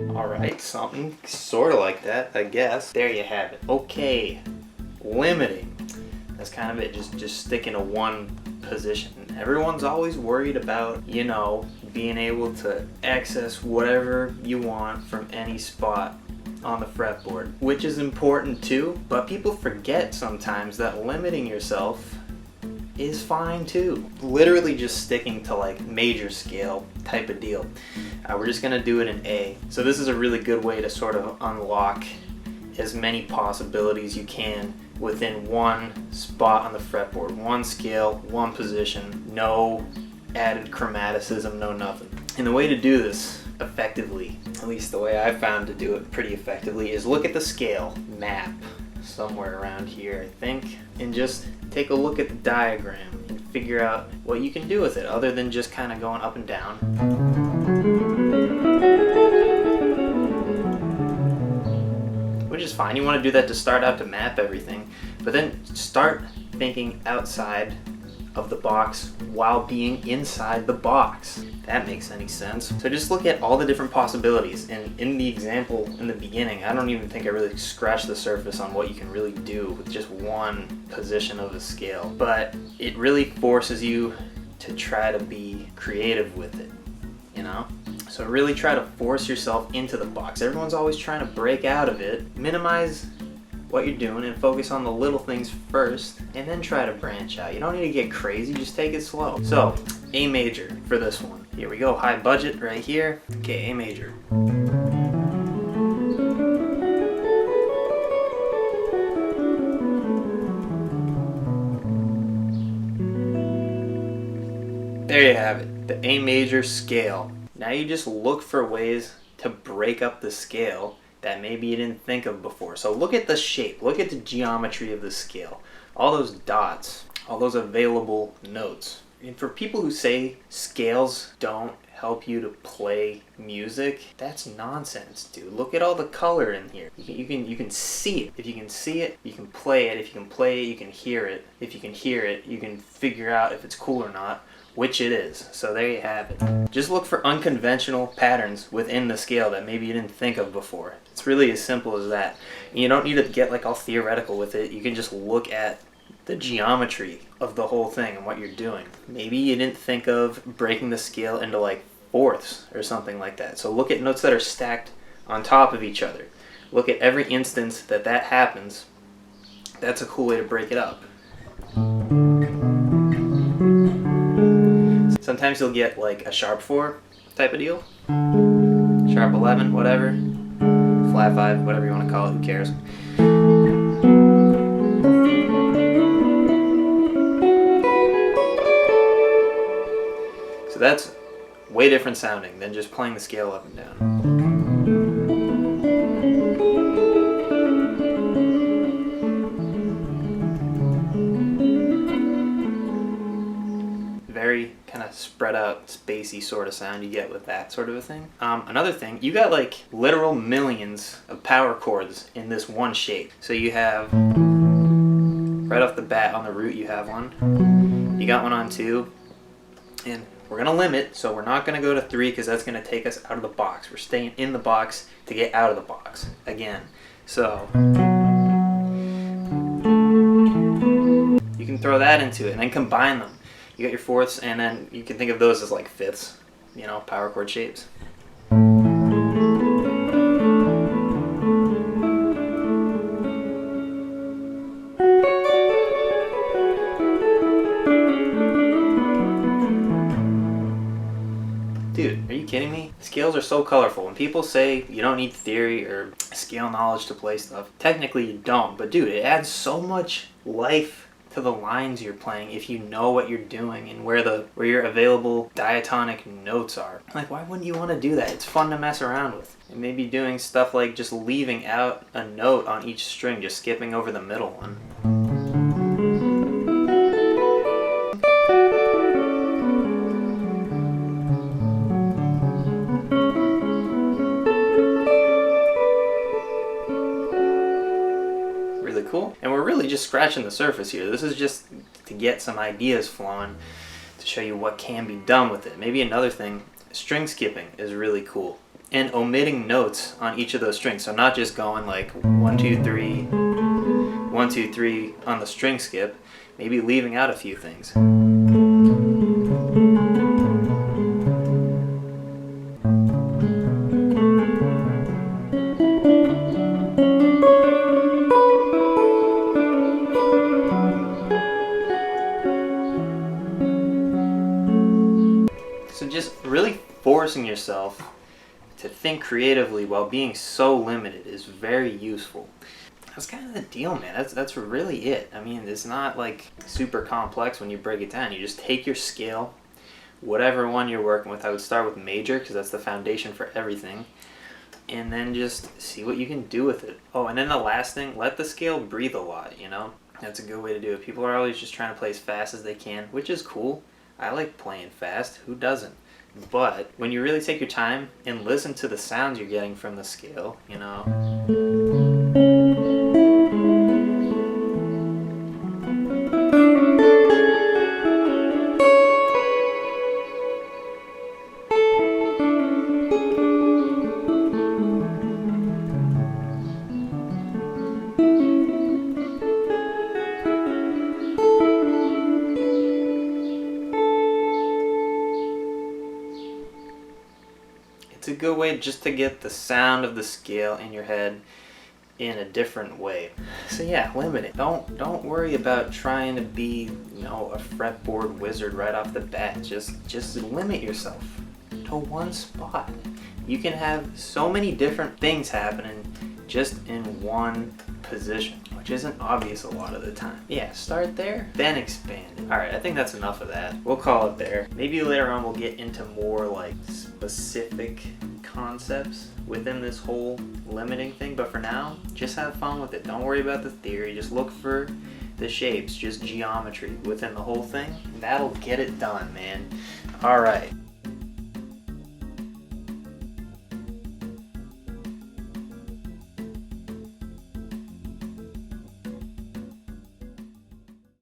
Alright, something sort of like that, I guess. There you have it. Okay, limiting. That's kind of it, just sticking to one position. Everyone's always worried about, being able to access whatever you want from any spot on the fretboard, which is important too, but people forget sometimes that limiting yourself is fine too. Literally just sticking to like major scale type of deal. We're just gonna do it in A. So this is a really good way to sort of unlock as many possibilities you can within one spot on the fretboard. One scale, one position, no added chromaticism, no nothing. And the way to do this effectively, at least the way I found to do it pretty effectively, is look at the scale map somewhere around here, I think, and just take a look at the diagram and figure out what you can do with it other than just kind of going up and down. Which is fine. You want to do that to start out to map everything, but then start thinking outside of the box while being inside the box. If that makes any sense. So just look at all the different possibilities, and in the example in the beginning, I don't even think I really scratched the surface on what you can really do with just one position of the scale, but it really forces you to try to be creative with it, So really try to force yourself into the box. Everyone's always trying to break out of it. Minimize what you're doing and focus on the little things first, and then try to branch out. You don't need to get crazy, just take it slow. So, A major for this one. Here we go, high budget right here. Okay, A major. There you have it, the A major scale. Now you just look for ways to break up the scale that maybe you didn't think of before. So look at the shape, look at the geometry of the scale, all those dots, all those available notes. And for people who say scales don't help you to play music, that's nonsense, dude. Look at all the color in here. You can see it. If you can see it, you can play it. If you can play it, you can hear it. If you can hear it, you can figure out if it's cool or not, which it is. So there you have it. Just look for unconventional patterns within the scale that maybe you didn't think of before. It's really as simple as that. And you don't need to get like all theoretical with it. You can just look at the geometry of the whole thing and what you're doing. Maybe you didn't think of breaking the scale into like fourths or something like that. So look at notes that are stacked on top of each other. Look at every instance that happens. That's a cool way to break it up. Sometimes you'll get like a sharp 4 type of deal. Sharp 11, whatever. Flat 5, whatever you want to call it, who cares? So that's way different sounding than just playing the scale up and down. Very kind of spread out, spacey sort of sound you get with that sort of a thing. Another thing, you got like literal millions of power chords in this one shape. So you have, right off the bat on the root you have one, you got one on 2, and we're going to limit, so we're not going to go to 3 because that's going to take us out of the box. We're staying in the box to get out of the box again. So you can throw that into it and then combine them. You got your fourths, and then you can think of those as like fifths, power chord shapes. Dude, are you kidding me? Scales are so colorful. When people say you don't need theory or scale knowledge to play stuff, technically you don't. But dude, it adds so much life to the lines you're playing if you know what you're doing and where your available diatonic notes are. Like, why wouldn't you want to do that? It's fun to mess around with. And maybe doing stuff like just leaving out a note on each string, just skipping over the middle one. just scratching the surface here. This is just to get some ideas flowing, to show you what can be done with it. Maybe another thing, string skipping is really cool. And omitting notes on each of those strings. So not just going like 1, 2, 3, 1, 2, 3 on the string skip, maybe leaving out a few things. So just really forcing yourself to think creatively while being so limited is very useful. That's kind of the deal, man. That's really it. I mean, it's not like super complex when you break it down. You just take your scale, whatever one you're working with. I would start with major because that's the foundation for everything, and then just see what you can do with it. Oh, and then the last thing, let the scale breathe a lot, you know? That's a good way to do it. People are always just trying to play as fast as they can, which is cool. I like playing fast. Who doesn't? But when you really take your time and listen to the sounds you're getting from the scale, you know. It's a good way just to get the sound of the scale in your head in a different way. So yeah, limit it. Don't worry about trying to be, you know, a fretboard wizard right off the bat. Just limit yourself to one spot. You can have so many different things happening just in one position, which isn't obvious a lot of the time. Yeah, start there, then expand it. All right, I think that's enough of that. We'll call it there. Maybe later on we'll get into more like specific concepts within this whole limiting thing, but for now, just have fun with it. Don't worry about the theory, just look for the shapes, just geometry within the whole thing. That'll get it done, man. All right.